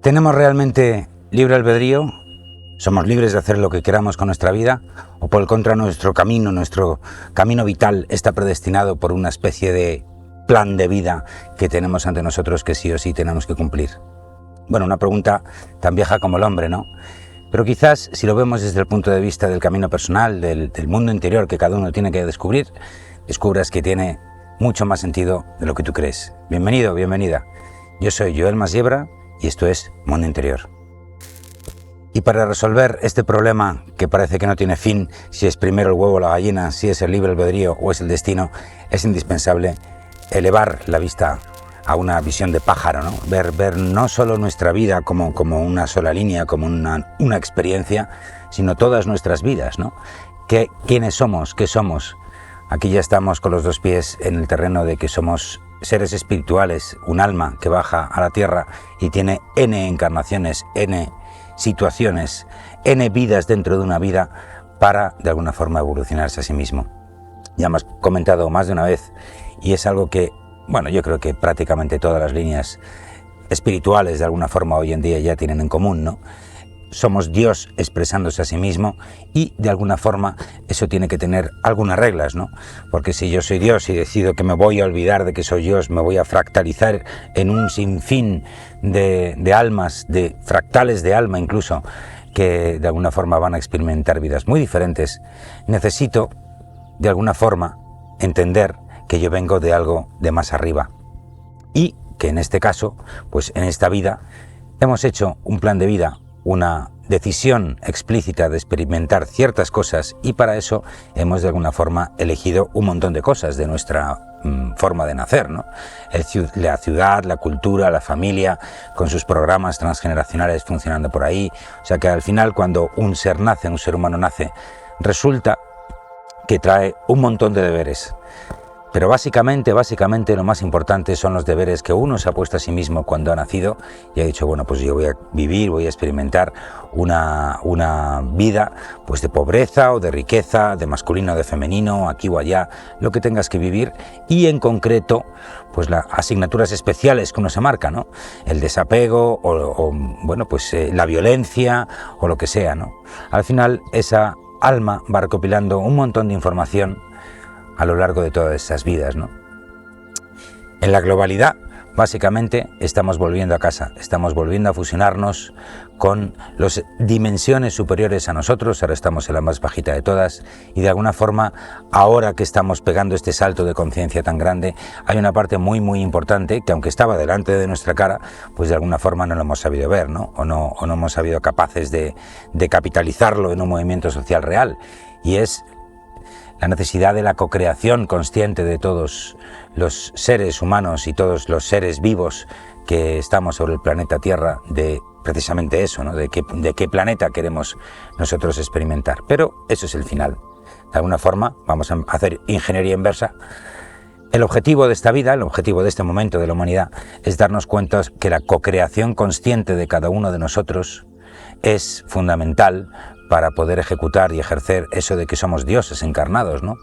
¿Tenemos realmente libre albedrío? ¿Somos libres de hacer lo que queramos con nuestra vida? ¿O por el contra nuestro camino vital está predestinado por una especie de plan de vida que tenemos ante nosotros que sí o sí tenemos que cumplir? Bueno, una pregunta tan vieja como el hombre, ¿no? Pero quizás si lo vemos desde el punto de vista del camino personal, del mundo interior que cada uno tiene que descubrir, descubras que tiene mucho más sentido de lo que tú crees. Bienvenido, bienvenida. Yo soy Joel Masiebra y esto es Mundo Interior. Y para resolver este problema que parece que no tiene fin, si es primero el huevo o la gallina, si es el libre albedrío o es el destino, es indispensable elevar la vista a una visión de pájaro, ¿no? Ver no solo nuestra vida como una sola línea, como una experiencia, sino todas nuestras vidas, ¿no? ¿Quiénes somos? ¿Qué somos? Aquí ya estamos con los dos pies en el terreno de que somos seres espirituales, un alma que baja a la tierra y tiene N encarnaciones, N situaciones, N vidas dentro de una vida para de alguna forma evolucionarse a sí mismo. Ya hemos comentado más de una vez y es algo que, bueno, yo creo que prácticamente todas las líneas espirituales de alguna forma hoy en día ya tienen en común, ¿no? Somos Dios expresándose a sí mismo y de alguna forma eso tiene que tener algunas reglas, ¿no? Porque si yo soy Dios y decido que me voy a olvidar de que soy Dios, me voy a fractalizar en un sinfín de almas, de fractales de alma incluso, que de alguna forma van a experimentar vidas muy diferentes, necesito de alguna forma entender que yo vengo de algo de más arriba y que en este caso, pues en esta vida hemos hecho un plan de vida, una decisión explícita de experimentar ciertas cosas y para eso hemos de alguna forma elegido un montón de cosas de nuestra forma de nacer, ¿no? La ciudad, la cultura, la familia, con sus programas transgeneracionales funcionando por ahí. O sea que al final cuando un ser nace, un ser humano nace, resulta que trae un montón de deberes. Pero básicamente lo más importante son los deberes que uno se ha puesto a sí mismo cuando ha nacido y ha dicho, bueno, pues yo voy a vivir, voy a experimentar una vida pues de pobreza o de riqueza, de masculino o de femenino, aquí o allá, lo que tengas que vivir y en concreto pues las asignaturas especiales que uno se marca, ¿no? El desapego o bueno, pues la violencia o lo que sea, ¿no? Al final esa alma va recopilando un montón de información a lo largo de todas esas vidas, ¿no? En la globalidad, básicamente, estamos volviendo a casa, estamos volviendo a fusionarnos con las dimensiones superiores a nosotros, ahora estamos en la más bajita de todas, y de alguna forma, ahora que estamos pegando este salto de conciencia tan grande, hay una parte muy muy importante que aunque estaba delante de nuestra cara, pues de alguna forma no lo hemos sabido ver, ¿no? O no hemos sabido capaces de capitalizarlo en un movimiento social real, y es la necesidad de la cocreación consciente de todos los seres humanos y todos los seres vivos que estamos sobre el planeta Tierra, de precisamente eso, ¿no? De qué planeta queremos nosotros experimentar. Pero eso es el final. De alguna forma vamos a hacer ingeniería inversa. El objetivo de esta vida, el objetivo de este momento de la humanidad, es darnos cuenta que la cocreación consciente de cada uno de nosotros es fundamental para poder ejecutar y ejercer eso de que somos dioses encarnados, ¿no?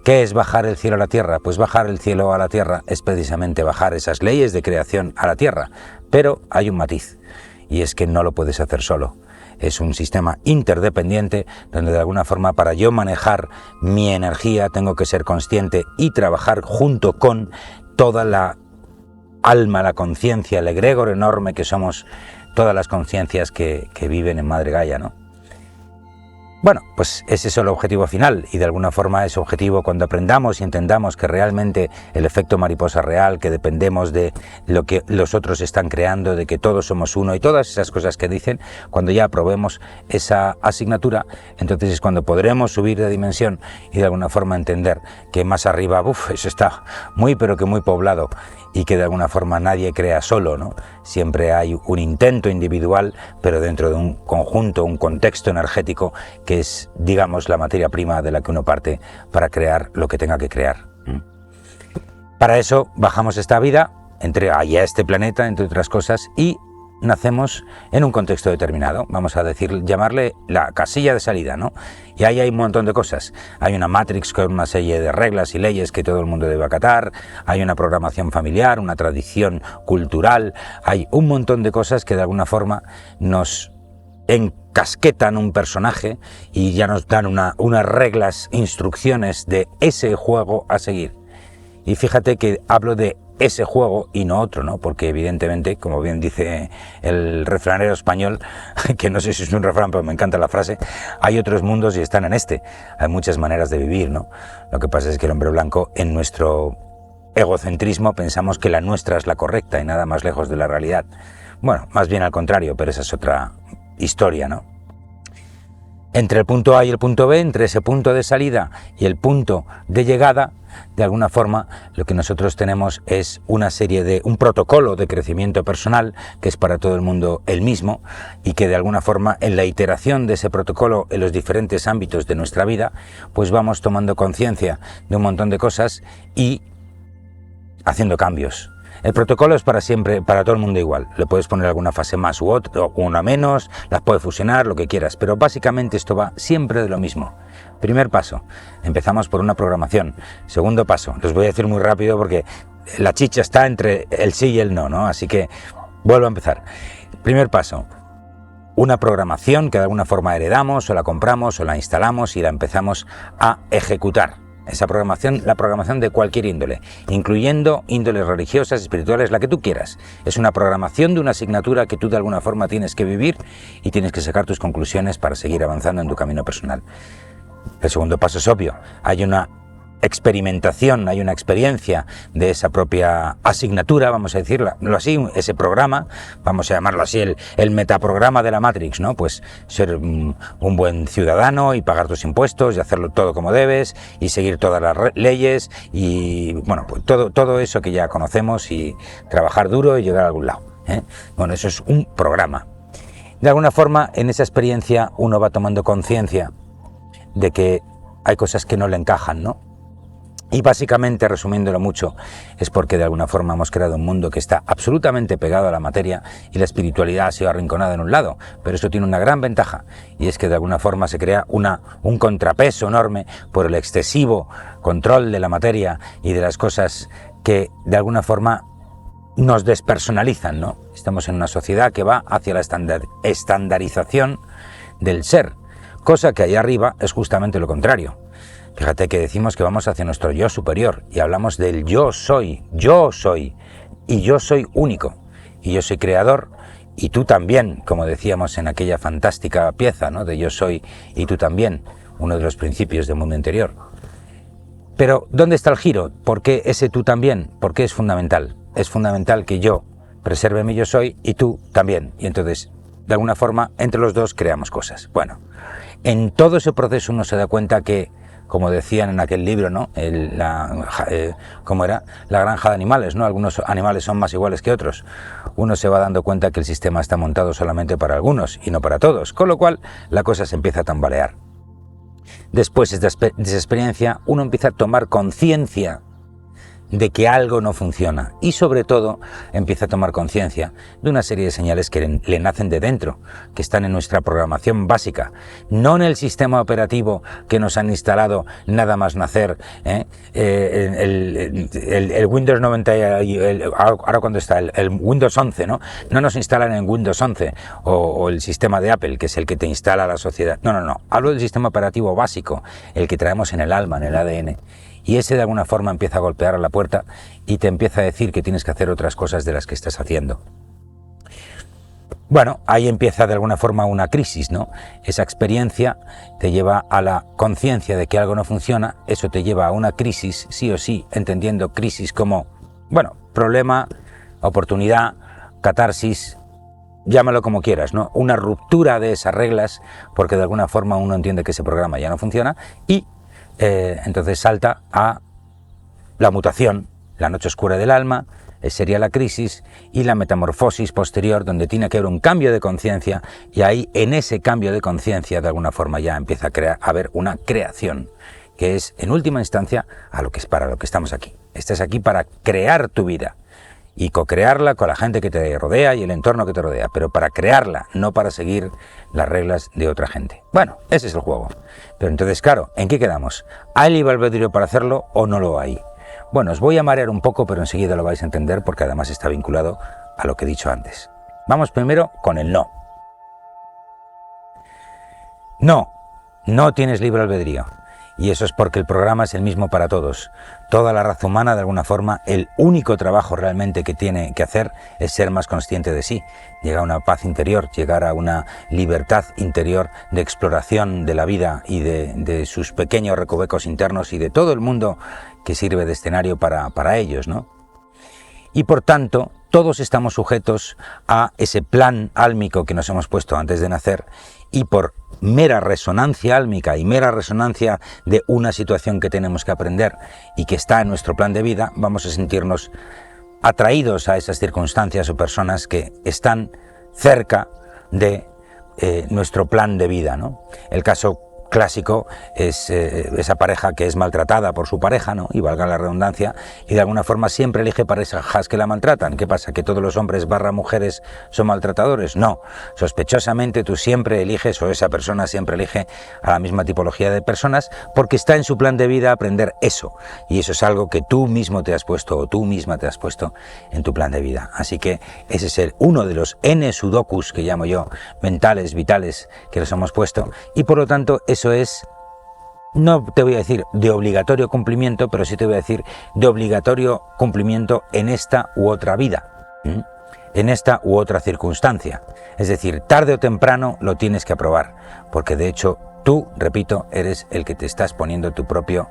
¿Qué es bajar el cielo a la tierra? Pues bajar el cielo a la tierra es precisamente bajar esas leyes de creación a la tierra, pero hay un matiz, y es que no lo puedes hacer solo. Es un sistema interdependiente donde de alguna forma para yo manejar mi energía tengo que ser consciente y trabajar junto con toda la alma, la conciencia, el egregor enorme que somos todas las conciencias que viven en Madre Gaia, ¿no? Bueno, pues ese es el objetivo final y de alguna forma ese objetivo cuando aprendamos y entendamos que realmente el efecto mariposa real, que dependemos de lo que los otros están creando, de que todos somos uno y todas esas cosas que dicen, cuando ya aprobemos esa asignatura, entonces es cuando podremos subir de dimensión y de alguna forma entender que más arriba, eso está muy pero que muy poblado y que de alguna forma nadie crea solo, ¿no? Siempre hay un intento individual, pero dentro de un conjunto, un contexto energético que es, digamos, la materia prima de la que uno parte para crear lo que tenga que crear. Para eso bajamos esta vida, a este planeta, entre otras cosas, y nacemos en un contexto determinado, vamos a decir, llamarle la casilla de salida, ¿no? Y ahí hay un montón de cosas. Hay una Matrix con una serie de reglas y leyes que todo el mundo debe acatar, hay una programación familiar, una tradición cultural, hay un montón de cosas que de alguna forma nos encasquetan un personaje y ya nos dan unas reglas, instrucciones de ese juego a seguir. Y fíjate que hablo de ese juego y no otro, ¿no? Porque evidentemente, como bien dice el refranero español, que no sé si es un refrán, pero me encanta la frase, hay otros mundos y están en este. Hay muchas maneras de vivir, ¿no? Lo que pasa es que el hombre blanco, en nuestro egocentrismo, pensamos que la nuestra es la correcta y nada más lejos de la realidad. Bueno, más bien al contrario, pero esa es otra historia, ¿no? Entre el punto A y el punto B, entre ese punto de salida y el punto de llegada, de alguna forma lo que nosotros tenemos es un protocolo de crecimiento personal que es para todo el mundo el mismo y que de alguna forma en la iteración de ese protocolo en los diferentes ámbitos de nuestra vida, pues vamos tomando conciencia de un montón de cosas y haciendo cambios. El protocolo es para siempre, para todo el mundo igual. Le puedes poner alguna fase más u otra, o una menos, las puedes fusionar, lo que quieras, pero básicamente esto va siempre de lo mismo. Primer paso, empezamos por una programación. Segundo paso, los voy a decir muy rápido porque la chicha está entre el sí y el no, ¿no? Así que vuelvo a empezar. Primer paso, una programación que de alguna forma heredamos, o la compramos, o la instalamos y la empezamos a ejecutar. Esa programación, la programación de cualquier índole, incluyendo índoles religiosas, espirituales, la que tú quieras. Es una programación de una asignatura que tú de alguna forma tienes que vivir y tienes que sacar tus conclusiones para seguir avanzando en tu camino personal. El segundo paso es obvio, hay una experimentación, hay una experiencia de esa propia asignatura, vamos a decirlo así, ese programa, vamos a llamarlo así, el metaprograma de la Matrix, ¿no? Pues ser un buen ciudadano y pagar tus impuestos y hacerlo todo como debes y seguir todas las leyes y, bueno, pues todo eso que ya conocemos y trabajar duro y llegar a algún lado, ¿eh? Bueno, eso es un programa. De alguna forma, en esa experiencia uno va tomando conciencia de que hay cosas que no le encajan, ¿no? Y básicamente, resumiéndolo mucho, es porque de alguna forma hemos creado un mundo que está absolutamente pegado a la materia y la espiritualidad ha sido arrinconada en un lado, pero eso tiene una gran ventaja y es que de alguna forma se crea un contrapeso enorme por el excesivo control de la materia y de las cosas que de alguna forma nos despersonalizan, ¿no? Estamos en una sociedad que va hacia la estandarización del ser, cosa que allá arriba es justamente lo contrario. Fíjate que decimos que vamos hacia nuestro yo superior y hablamos del yo soy, y yo soy único, y yo soy creador, y tú también, como decíamos en aquella fantástica pieza, ¿no? De yo soy y tú también, uno de los principios del mundo interior. Pero, ¿dónde está el giro? ¿Por qué ese tú también? ¿Por qué es fundamental? Es fundamental que yo preserve mi yo soy y tú también, y entonces, de alguna forma, entre los dos creamos cosas. Bueno, en todo ese proceso uno se da cuenta que, como decían en aquel libro, ¿no? ¿Cómo era? La granja de animales, ¿no? Algunos animales son más iguales que otros. Uno se va dando cuenta que el sistema está montado solamente para algunos y no para todos, con lo cual la cosa se empieza a tambalear. Después de esa experiencia, uno empieza a tomar conciencia de que algo no funciona y sobre todo empieza a tomar conciencia de una serie de señales que le nacen de dentro, que están en nuestra programación básica, no en el sistema operativo que nos han instalado nada más nacer, ¿eh? El Windows 90, ahora cuando está el Windows 11, ¿no? No nos instalan en Windows 11 o el sistema de Apple, que es el que te instala la sociedad. No, hablo del sistema operativo básico, el que traemos en el alma, en el ADN. Y ese de alguna forma empieza a golpear a la puerta y te empieza a decir que tienes que hacer otras cosas de las que estás haciendo. Bueno, ahí empieza de alguna forma una crisis, ¿no? Esa experiencia te lleva a la conciencia de que algo no funciona, eso te lleva a una crisis, sí o sí, entendiendo crisis como, bueno, problema, oportunidad, catarsis, llámalo como quieras, ¿no? Una ruptura de esas reglas, porque de alguna forma uno entiende que ese programa ya no funciona y entonces salta a la mutación, la noche oscura del alma, sería la crisis y la metamorfosis posterior, donde tiene que haber un cambio de conciencia y ahí en ese cambio de conciencia de alguna forma ya empieza a haber una creación, que es en última instancia para lo que estamos aquí. Estás aquí para crear tu vida y co-crearla con la gente que te rodea y el entorno que te rodea, pero para crearla, no para seguir las reglas de otra gente. Bueno, ese es el juego. Pero entonces, claro, ¿en qué quedamos? ¿Hay libre albedrío para hacerlo o no lo hay? Bueno, os voy a marear un poco, pero enseguida lo vais a entender porque además está vinculado a lo que he dicho antes. Vamos primero con el no. No, no tienes libre albedrío. Y eso es porque el programa es el mismo para todos. Toda la raza humana, de alguna forma, el único trabajo realmente que tiene que hacer es ser más consciente de sí, llegar a una paz interior, llegar a una libertad interior de exploración de la vida y de sus pequeños recovecos internos y de todo el mundo que sirve de escenario para ellos, ¿no? Y por tanto, todos estamos sujetos a ese plan álmico que nos hemos puesto antes de nacer y por mera resonancia álmica y mera resonancia de una situación que tenemos que aprender y que está en nuestro plan de vida, vamos a sentirnos atraídos a esas circunstancias o personas que están cerca de nuestro plan de vida, ¿no? El caso clásico es esa pareja que es maltratada por su pareja, ¿no? Y valga la redundancia, y de alguna forma siempre elige parejas que la maltratan. ¿Qué pasa? ¿Que todos los hombres / mujeres son maltratadores? No. Sospechosamente tú siempre eliges, o esa persona siempre elige a la misma tipología de personas porque está en su plan de vida aprender eso. Y eso es algo que tú mismo te has puesto o tú misma te has puesto en tu plan de vida. Así que ese es uno de los N sudokus que llamo yo, mentales, vitales, que los hemos puesto. Y por lo tanto, eso es, no te voy a decir de obligatorio cumplimiento, pero sí te voy a decir de obligatorio cumplimiento en esta u otra vida, en esta u otra circunstancia. Es decir, tarde o temprano lo tienes que aprobar, porque de hecho tú, repito, eres el que te estás poniendo tu propio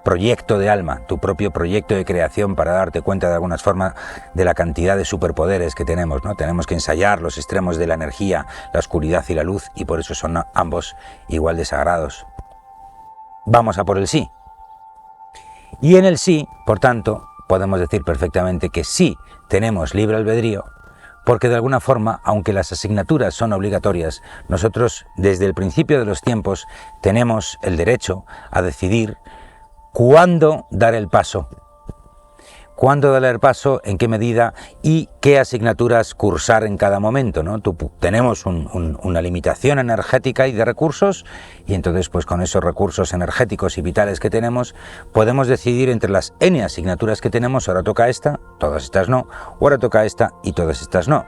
proyecto de alma, tu propio proyecto de creación para darte cuenta de algunas formas de la cantidad de superpoderes que tenemos, ¿no? Tenemos que ensayar los extremos de la energía, la oscuridad y la luz, y por eso son ambos igual de sagrados. Vamos a por el sí. Y en el sí, por tanto, podemos decir perfectamente que sí tenemos libre albedrío, porque de alguna forma, aunque las asignaturas son obligatorias, nosotros desde el principio de los tiempos tenemos el derecho a decidir ¿cuándo dar el paso? ¿Cuándo dar el paso? ¿En qué medida? ¿Y qué asignaturas cursar en cada momento, ¿no? Tenemos una limitación energética y de recursos, y entonces pues con esos recursos energéticos y vitales que tenemos, podemos decidir entre las N asignaturas que tenemos, ahora toca esta, todas estas no, o ahora toca esta y todas estas no.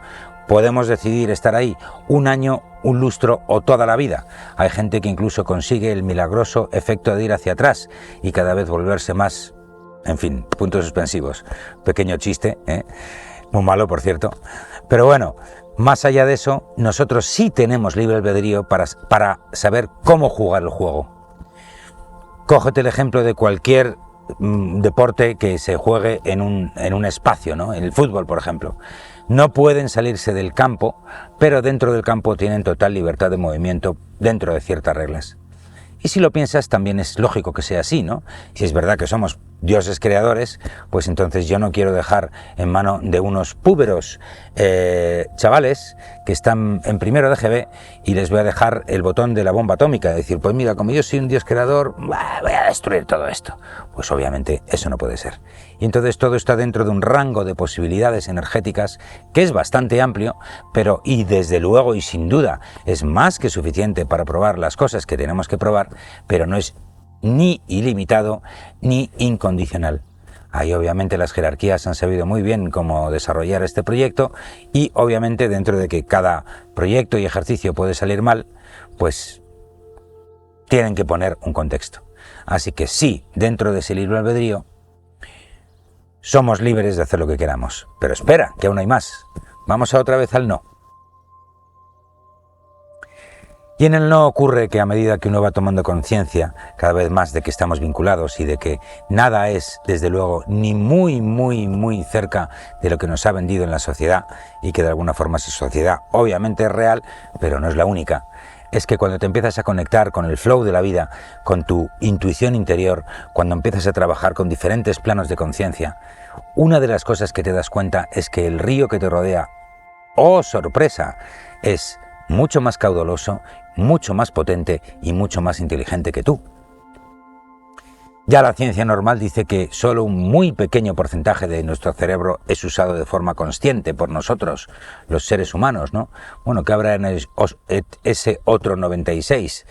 Podemos decidir estar ahí un año, un lustro o toda la vida. Hay gente que incluso consigue el milagroso efecto de ir hacia atrás y cada vez volverse más, en fin, puntos suspensivos. Pequeño chiste, muy malo por cierto. Pero bueno, más allá de eso, nosotros sí tenemos libre albedrío para saber cómo jugar el juego. Cógete el ejemplo de cualquier deporte que se juegue en un espacio, ¿no? En el fútbol, por ejemplo. No pueden salirse del campo, pero dentro del campo tienen total libertad de movimiento dentro de ciertas reglas. Y si lo piensas, también es lógico que sea así, ¿no? Si es verdad que somos dioses creadores, pues entonces yo no quiero dejar en mano de unos púberos chavales que están en primero de GB y les voy a dejar el botón de la bomba atómica, es decir, pues mira, como yo soy un dios creador, voy a destruir todo esto. Pues obviamente eso no puede ser. Y entonces todo está dentro de un rango de posibilidades energéticas que es bastante amplio, pero y desde luego y sin duda es más que suficiente para probar las cosas que tenemos que probar, pero no es ni ilimitado ni incondicional. Ahí obviamente las jerarquías han sabido muy bien cómo desarrollar este proyecto y obviamente dentro de que cada proyecto y ejercicio puede salir mal, pues tienen que poner un contexto. Así que sí, dentro de ese libre albedrío, somos libres de hacer lo que queramos. Pero espera, que aún hay más. Vamos otra vez al no. Y en el no ocurre que a medida que uno va tomando conciencia cada vez más de que estamos vinculados y de que nada es, desde luego, ni muy cerca de lo que nos ha vendido en la sociedad y que de alguna forma esa sociedad obviamente es real, pero no es la única, es que cuando te empiezas a conectar con el flow de la vida, con tu intuición interior, cuando empiezas a trabajar con diferentes planos de conciencia, una de las cosas que te das cuenta es que el río que te rodea, ¡oh sorpresa!, es mucho más caudaloso, mucho más potente y mucho más inteligente que tú. Ya la ciencia normal dice que solo un muy pequeño porcentaje de nuestro cerebro es usado de forma consciente por nosotros, los seres humanos, ¿no? Bueno, ¿qué habrá en ese otro 96%?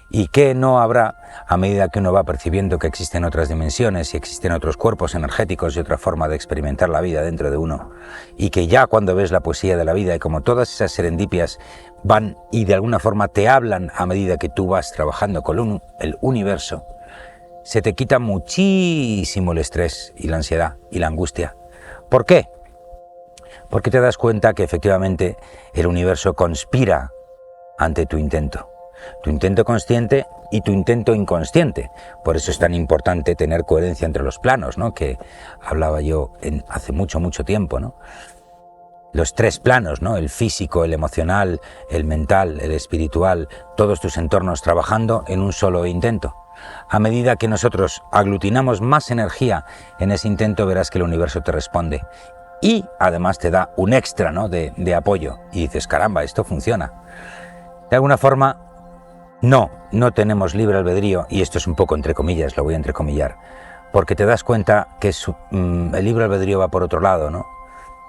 ¿Y qué no habrá a medida que uno va percibiendo que existen otras dimensiones y existen otros cuerpos energéticos y otra forma de experimentar la vida dentro de uno? Y que ya cuando ves la poesía de la vida y como todas esas serendipias van y de alguna forma te hablan a medida que tú vas trabajando con el universo, se te quita muchísimo el estrés y la ansiedad y la angustia. ¿Por qué? Porque te das cuenta que efectivamente el universo conspira ante tu intento consciente y tu intento inconsciente. Por eso es tan importante tener coherencia entre los planos, ¿no? Que hablaba yo hace mucho tiempo, ¿no? Los 3 planos, ¿no? El físico, el emocional, el mental, el espiritual, todos tus entornos trabajando en un solo intento. A medida que nosotros aglutinamos más energía en ese intento, verás que el universo te responde. Y además te da un extra, ¿no? de apoyo. Y dices, caramba, esto funciona. De alguna forma, no tenemos libre albedrío, y esto es un poco entre comillas, lo voy a entrecomillar, porque te das cuenta que el libre albedrío va por otro lado, ¿no?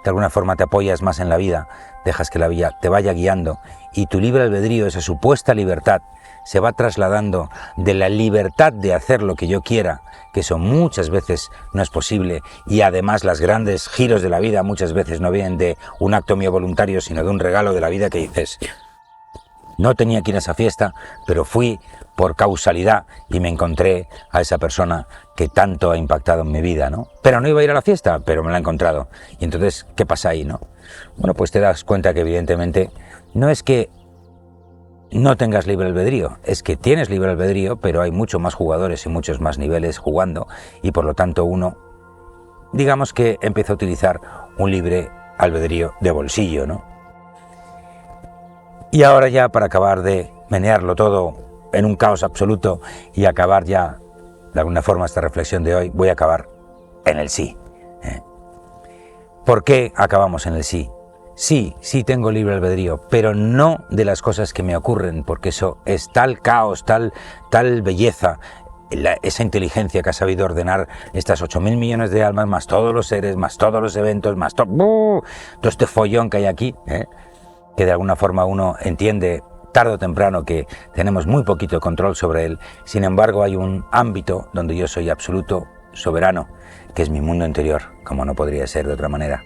De alguna forma te apoyas más en la vida, dejas que la vida te vaya guiando, y tu libre albedrío, esa supuesta libertad, se va trasladando de la libertad de hacer lo que yo quiera, que eso muchas veces no es posible, y además los grandes giros de la vida muchas veces no vienen de un acto mío voluntario, sino de un regalo de la vida que dices, no tenía que ir a esa fiesta, pero fui por causalidad y me encontré a esa persona que tanto ha impactado en mi vida, ¿no? Pero no iba a ir a la fiesta, pero me la he encontrado. Y entonces, ¿qué pasa ahí, no? Bueno, pues te das cuenta que evidentemente no es que no tengas libre albedrío, es que tienes libre albedrío, pero hay muchos más jugadores y muchos más niveles jugando, y por lo tanto uno, digamos que empieza a utilizar un libre albedrío de bolsillo, ¿no? Y ahora ya, para acabar de menearlo todo en un caos absoluto y acabar ya, de alguna forma, esta reflexión de hoy, voy a acabar en el sí. ¿Por qué acabamos en el sí? Sí tengo libre albedrío, pero no de las cosas que me ocurren, porque eso es tal caos, tal belleza, esa inteligencia que ha sabido ordenar estas 8.000 millones de almas, más todos los seres, más todos los eventos, más todo este follón que hay aquí, que de alguna forma uno entiende tarde o temprano que tenemos muy poquito control sobre él. Sin embargo, hay un ámbito donde yo soy absoluto soberano, que es mi mundo interior, como no podría ser de otra manera.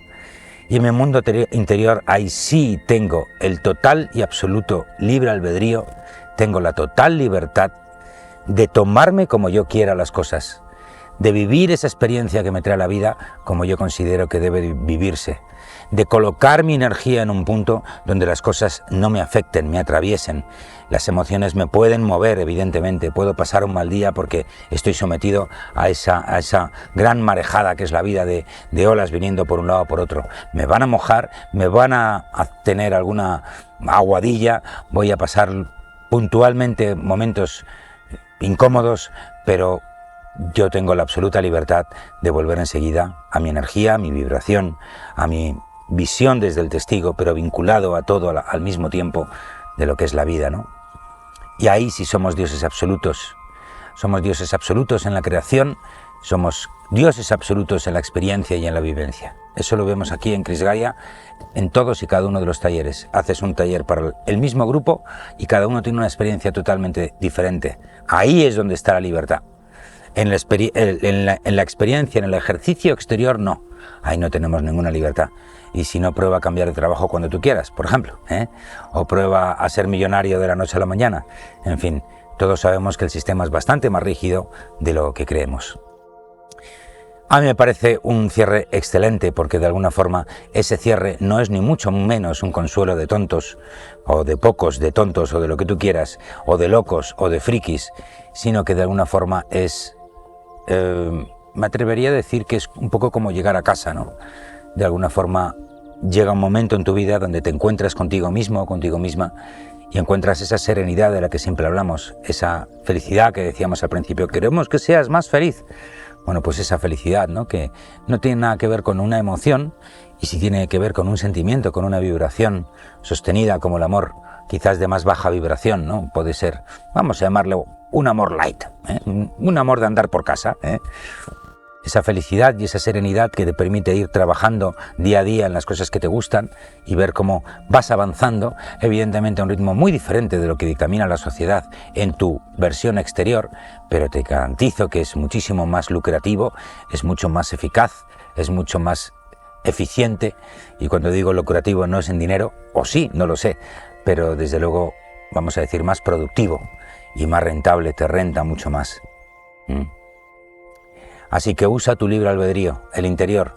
Y en mi mundo interior ahí sí tengo el total y absoluto libre albedrío, tengo la total libertad de tomarme como yo quiera las cosas, de vivir esa experiencia que me trae la vida como yo considero que debe vivirse, de colocar mi energía en un punto donde las cosas no me afecten, me atraviesen. Las emociones me pueden mover, evidentemente, puedo pasar un mal día porque estoy sometido a esa gran marejada que es la vida de olas viniendo por un lado o por otro. Me van a mojar, me van a tener alguna aguadilla, voy a pasar puntualmente momentos incómodos, pero yo tengo la absoluta libertad de volver enseguida a mi energía, a mi vibración, a mi visión desde el testigo, pero vinculado a todo al mismo tiempo de lo que es la vida, ¿no? Y ahí sí somos dioses absolutos. Somos dioses absolutos en la creación, somos dioses absolutos en la experiencia y en la vivencia. Eso lo vemos aquí en Cris Gaia, en todos y cada uno de los talleres. Haces un taller para el mismo grupo y cada uno tiene una experiencia totalmente diferente. Ahí es donde está la libertad. En la experiencia, en el ejercicio exterior, no. Ahí no tenemos ninguna libertad. Y si no, prueba a cambiar de trabajo cuando tú quieras, por ejemplo, o prueba a ser millonario de la noche a la mañana. En fin, todos sabemos que el sistema es bastante más rígido de lo que creemos. A mí me parece un cierre excelente, porque de alguna forma ese cierre no es ni mucho menos un consuelo de tontos, o de pocos, de tontos, o de lo que tú quieras, o de locos, o de frikis, sino que de alguna forma es... me atrevería a decir que es un poco como llegar a casa, ¿no? De alguna forma llega un momento en tu vida donde te encuentras contigo mismo o contigo misma y encuentras esa serenidad de la que siempre hablamos, esa felicidad que decíamos al principio, queremos que seas más feliz. Bueno, pues esa felicidad, ¿no? Que no tiene nada que ver con una emoción, y sí tiene que ver con un sentimiento, con una vibración sostenida como el amor, quizás de más baja vibración, ¿no? Puede ser, vamos a llamarlo un amor light, un amor de andar por casa, esa felicidad y esa serenidad que te permite ir trabajando día a día en las cosas que te gustan y ver cómo vas avanzando, evidentemente a un ritmo muy diferente de lo que dictamina la sociedad en tu versión exterior, pero te garantizo que es muchísimo más lucrativo, es mucho más eficaz, es mucho más eficiente, y cuando digo lucrativo no es en dinero, o sí, no lo sé, pero desde luego vamos a decir más productivo y más rentable, te renta mucho más. Así que usa tu libre albedrío, el interior,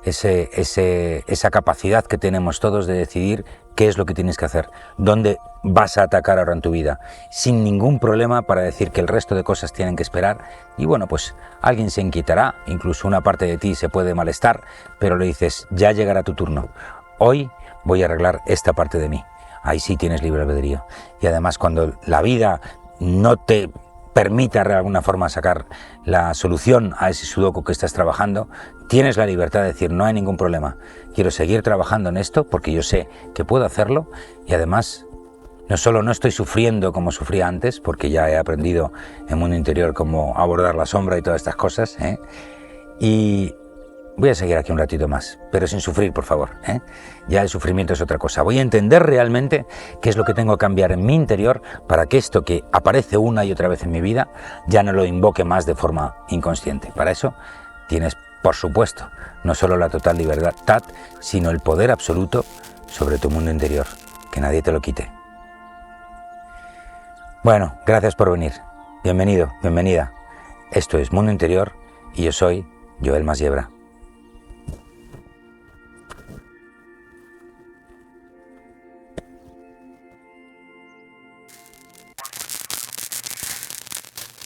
esa capacidad que tenemos todos de decidir qué es lo que tienes que hacer, dónde vas a atacar ahora en tu vida, sin ningún problema para decir que el resto de cosas tienen que esperar. Y bueno, pues alguien se inquietará, incluso una parte de ti se puede malestar, pero le dices, ya llegará tu turno, hoy voy a arreglar esta parte de mí. Ahí sí tienes libre albedrío. Y además cuando la vida no te permita de alguna forma sacar la solución a ese sudoku que estás trabajando, tienes la libertad de decir, no hay ningún problema, quiero seguir trabajando en esto porque yo sé que puedo hacerlo, y además no solo no estoy sufriendo como sufría antes, porque ya he aprendido en mundo interior cómo abordar la sombra y todas estas cosas, y voy a seguir aquí un ratito más, pero sin sufrir, por favor, Ya el sufrimiento es otra cosa. Voy a entender realmente qué es lo que tengo que cambiar en mi interior para que esto que aparece una y otra vez en mi vida ya no lo invoque más de forma inconsciente. Para eso tienes, por supuesto, no solo la total libertad, sino el poder absoluto sobre tu mundo interior. Que nadie te lo quite. Bueno, gracias por venir. Bienvenido, bienvenida. Esto es Mundo Interior y yo soy Joel Masiebra.